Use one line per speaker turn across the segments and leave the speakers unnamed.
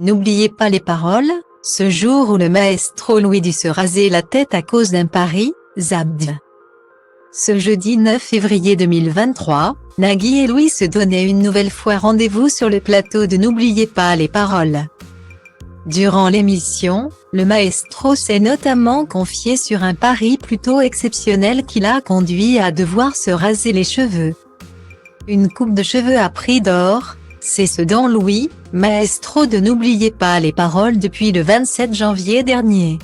N'oubliez pas les paroles, ce jour où le maestro Louis dut se raser la tête à cause d'un pari, Zabd. Ce jeudi 9 février 2023, Nagui et Louis se donnaient une nouvelle fois rendez-vous sur le plateau de N'oubliez pas les paroles. Durant l'émission, le maestro s'est notamment confié sur un pari plutôt exceptionnel qui l'a conduit à devoir se raser les cheveux. Une coupe de cheveux à prix d'or, c'est ce dont Louis, maestro de N'oubliez pas les paroles depuis le 27 janvier dernier,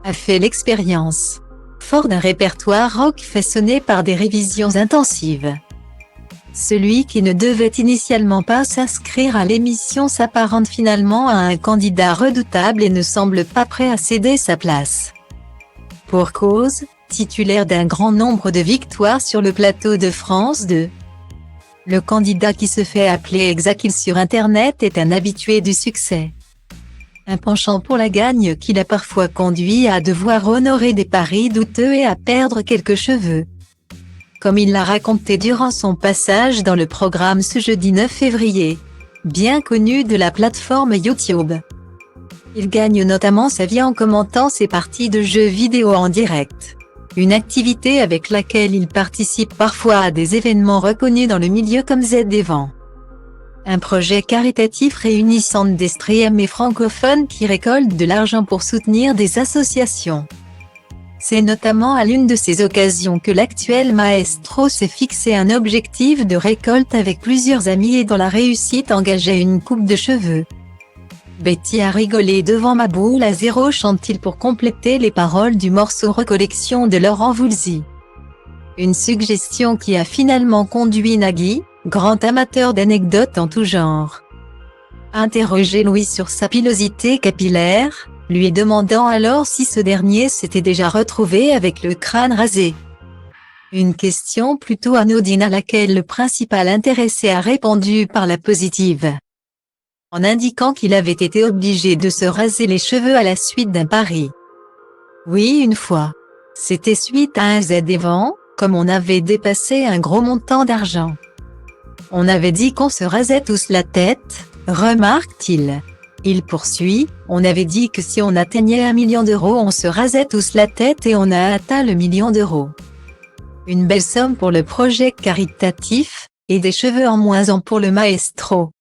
a fait l'expérience. Fort d'un répertoire rock façonné par des révisions intensives, celui qui ne devait initialement pas s'inscrire à l'émission s'apparente finalement à un candidat redoutable et ne semble pas prêt à céder sa place. Pour cause, titulaire d'un grand nombre de victoires sur le plateau de France 2. Le candidat qui se fait appeler Exakil sur Internet est un habitué du succès. Un penchant pour la gagne qui l'a parfois conduit à devoir honorer des paris douteux et à perdre quelques cheveux. Comme il l'a raconté durant son passage dans le programme ce jeudi 9 février, bien connu de la plateforme YouTube. Il gagne notamment sa vie en commentant ses parties de jeux vidéo en direct. Une activité avec laquelle il participe parfois à des événements reconnus dans le milieu comme Z-Event. Un projet caritatif réunissant des streamers francophones qui récoltent de l'argent pour soutenir des associations. C'est notamment à l'une de ces occasions que l'actuel maestro s'est fixé un objectif de récolte avec plusieurs amis et dont la réussite engageait une coupe de cheveux. Betty a rigolé devant ma boule à zéro, chante-t-il pour compléter les paroles du morceau Recollection de Laurent Voulzy. Une suggestion qui a finalement conduit Nagui, grand amateur d'anecdotes en tout genre, à interroger Louis sur sa pilosité capillaire, lui demandant alors si ce dernier s'était déjà retrouvé avec le crâne rasé. Une question plutôt anodine à laquelle le principal intéressé a répondu par la positive, en indiquant qu'il avait été obligé de se raser les cheveux à la suite d'un pari. Oui, une fois. C'était suite à un Z-Event, comme on avait dépassé un gros montant d'argent. On avait dit qu'on se rasait tous la tête, remarque-t-il. Il poursuit, on avait dit que si on atteignait 1 million d'euros on se rasait tous la tête et on a atteint le 1 million d'euros. Une belle somme pour le projet caritatif, et des cheveux en moins en pour le maestro.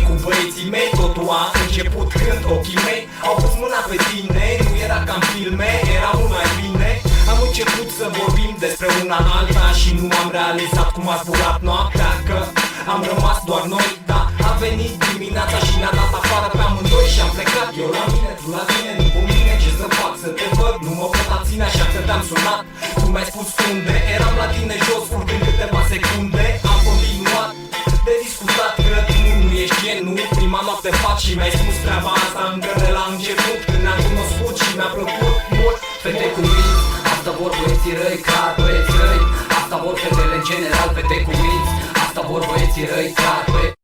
Cu băieții mei totul a început când ochii mei au pus mâna pe tine. Nu era ca în filme, era mult mai bine. Am început să vorbim despre una alta și nu am realizat cum a zburat noaptea, că am rămas doar noi. Da, a venit dimineața și ne-a dat afară pe amândoi și am plecat. Eu la mine, tu la tine, nu cu mine. Ce să fac, să te văd, nu mă pot abține, așa că te-am sunat. Tu mi-ai spus unde, eram la tine jos, urcând câteva secunde. Am continuat de discutat că nu ești genul. Prima noapte fac și mi-ai spus treaba asta încă de la început, când ne-am cunoscut și mi-a plăcut mult. Fete cu minți, asta vor băieții răi, clar băieții răi. Asta vor fetele în general, fete cu minți. Asta vor băieții răi, clar băieții.